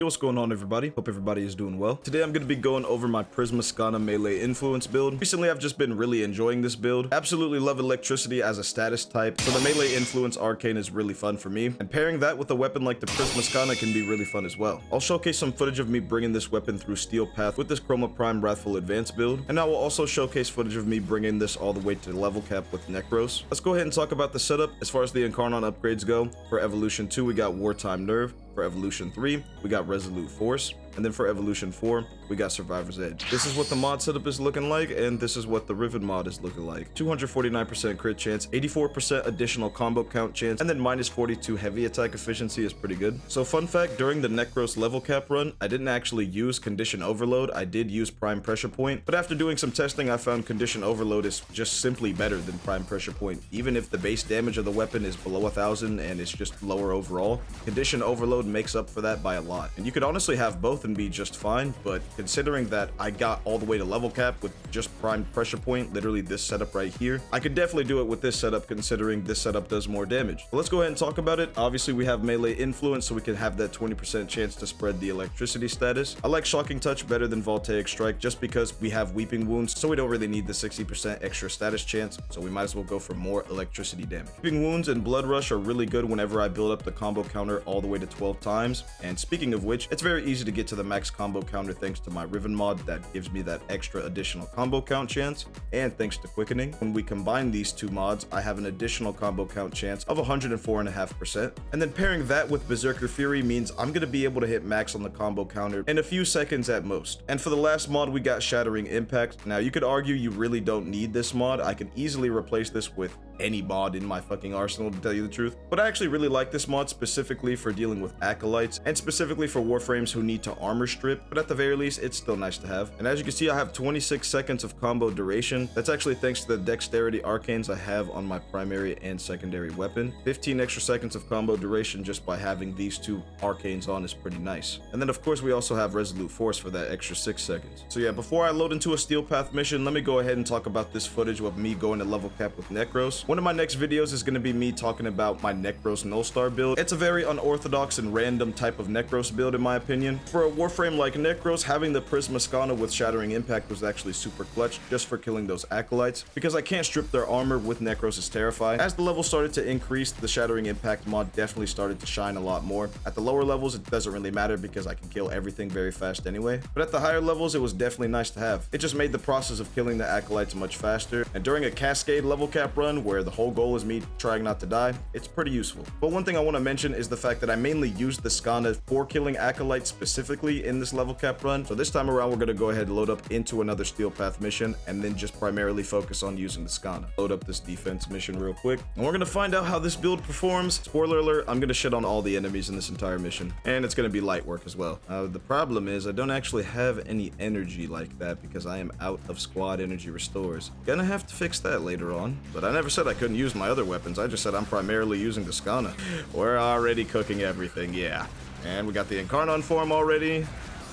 Yo, what's going on, everybody? Hope everybody is doing well. Today I'm going to be going over my Prisma Skana melee influence build. Recently I've just been really enjoying this build. Absolutely love electricity as a status type, so the melee influence arcane is really fun for me, and pairing that with a weapon like the Prisma Skana can be really fun as well. I'll showcase some footage of me bringing this weapon through Steel Path with this Chroma Prime Wrathful Advance build, and I will also showcase footage of me bringing this all the way to level cap with Necros. Let's go ahead and talk about the setup. As far as the Incarnon upgrades go, for Evolution 2 we got Wartime Nerve. For Evolution 3, we got Resolute Force, and then for Evolution 4, we got Survivor's Edge. This is what the mod setup is looking like, and this is what the Riven mod is looking like. 249% crit chance, 84% additional combo count chance, and then minus 42 heavy attack efficiency is pretty good. So fun fact, during the Necros level cap run, I didn't actually use Condition Overload, I did use Prime Pressure Point, but after doing some testing, I found Condition Overload is just simply better than Prime Pressure Point. Even if the base damage of the weapon is below 1,000 and it's just lower overall, Condition Overload makes up for that by a lot. And you could honestly have both and be just fine, but considering that I got all the way to level cap with just Prime Pressure Point, literally this setup right here, I could definitely do it with this setup considering this setup does more damage. But let's go ahead and talk about it. Obviously we have melee influence, so we can have that 20% chance to spread the electricity status. I like Shocking Touch better than Voltaic Strike just because we have Weeping Wounds, so we don't really need the 60% extra status chance, so we might as well go for more electricity damage. Weeping Wounds and Blood Rush are really good whenever I build up the combo counter all the way to 12 times. And speaking of which, it's very easy to get to the max combo counter thanks to my Riven mod that gives me that extra additional combo count chance, and thanks to Quickening. When we combine these two mods, I have an additional combo count chance of 104.5%, and then pairing that with Berserker Fury means I'm going to be able to hit max on the combo counter in a few seconds at most. And for the last mod, we got Shattering Impact. Now you could argue you really don't need this mod. I can easily replace this with any mod in my fucking arsenal, to tell you the truth, but I actually really like this mod specifically for dealing with acolytes and specifically for warframes who need to armor strip, but at the very least it's still nice to have. And as you can see, I have 26 seconds of combo duration. That's actually thanks to the dexterity arcanes I have on my primary and secondary weapon. 15 extra seconds of combo duration just by having these two arcanes on is pretty nice. And then of course we also have Resolute Force for that extra 6 seconds. So yeah, before I load into a Steel Path mission, let me go ahead and talk about this footage of me going to level cap with Necros. One of my next videos is going to be me talking about my Necros Nullstar build. It's a very unorthodox and random type of Necros build in my opinion. For a warframe like Necros, having the Prisma Skana with Shattering Impact was actually super clutch just for killing those acolytes, because I can't strip their armor with Necros' Terrify. As the level started to increase, the Shattering Impact mod definitely started to shine a lot more. At the lower levels, it doesn't really matter because I can kill everything very fast anyway, but at the higher levels, it was definitely nice to have. It just made the process of killing the acolytes much faster, and during a Cascade level cap run where the whole goal is me trying not to die, it's pretty useful. But one thing I want to mention is the fact that I mainly used the Skana for killing acolytes specifically in this level cap run, so this time around we're going to go ahead and load up into another Steel Path mission and then just primarily focus on using the Skana. Load up this defense mission real quick, and we're going to find out how this build performs. Spoiler alert, I'm going to shit on all the enemies in this entire mission, and it's going to be light work as well. The problem is I don't actually have any energy like that because I am out of squad energy restores. Gonna have to fix that later on, but I never said I couldn't use my other weapons. I just said I'm primarily using the Skana. We're already cooking everything, yeah. And we got the Incarnon form already.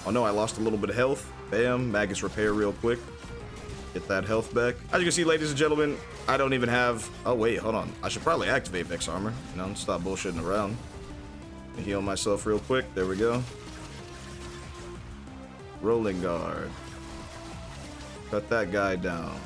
Oh no, I lost a little bit of health. Bam, Magus Repair real quick. Get that health back. As you can see, ladies and gentlemen, I don't even have... Oh wait, hold on. I should probably activate Vex Armor. You know, stop bullshitting around. Heal myself real quick. There we go. Rolling Guard. Cut that guy down.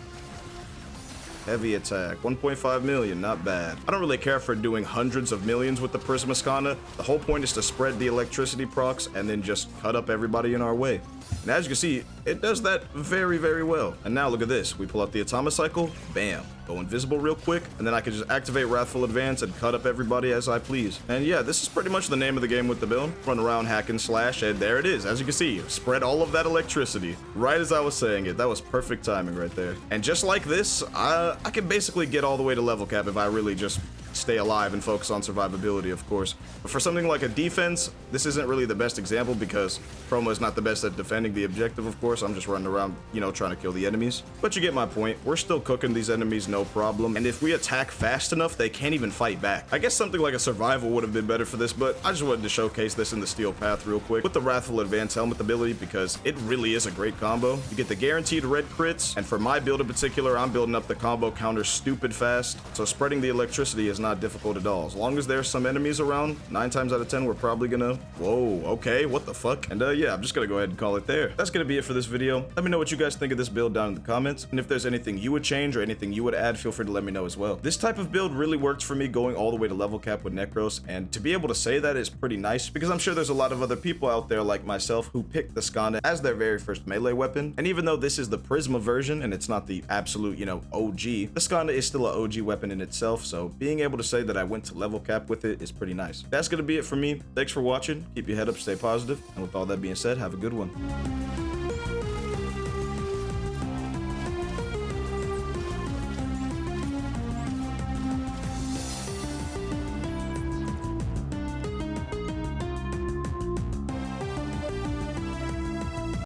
Heavy attack, 1.5 million, not bad. I don't really care for doing hundreds of millions with the Prisma Skana. The whole point is to spread the electricity procs and then just cut up everybody in our way. And as you can see, it does that very, very well. And now look at this. We pull out the Atomicycle, bam, go invisible real quick, and then I can just activate Wrathful Advance and cut up everybody as I please. And yeah, this is pretty much the name of the game with the build. Run around, hack and slash, and there it is. As you can see, spread all of that electricity. Right as I was saying it, that was perfect timing right there. And just like this, I can basically get all the way to level cap if I really just stay alive and focus on survivability, of course. But for something like a defense, this isn't really the best example because Chroma is not the best at defending the objective, of course. I'm just running around, you know, trying to kill the enemies. But you get my point. We're still cooking these enemies, no problem. And if we attack fast enough, they can't even fight back. I guess something like a survival would have been better for this, but I just wanted to showcase this in the Steel Path real quick with the Wrathful Advance Helmet ability because it really is a great combo. You get the guaranteed red crits, and for my build in particular, I'm building up the combo counter stupid fast, so spreading the electricity is not difficult at all. As long as there's some enemies around, 9 times out of 10, we're probably gonna... Whoa, okay, what the fuck? And yeah, I'm just gonna go ahead and call it there. That's gonna be it for this video. Let me know what you guys think of this build down in the comments. And if there's anything you would change or anything you would add, feel free to let me know as well. This type of build really works for me, going all the way to level cap with Necros. And to be able to say that is pretty nice, because I'm sure there's a lot of other people out there like myself who picked the Skana as their very first melee weapon. And even though this is the Prisma version and it's not the absolute, you know, OG, the Skana is still an OG weapon in itself. So being able to say that I went to level cap with it is pretty nice. That's gonna be it for me. Thanks for watching. Keep your head up, stay positive, and with all that being said, have a good one.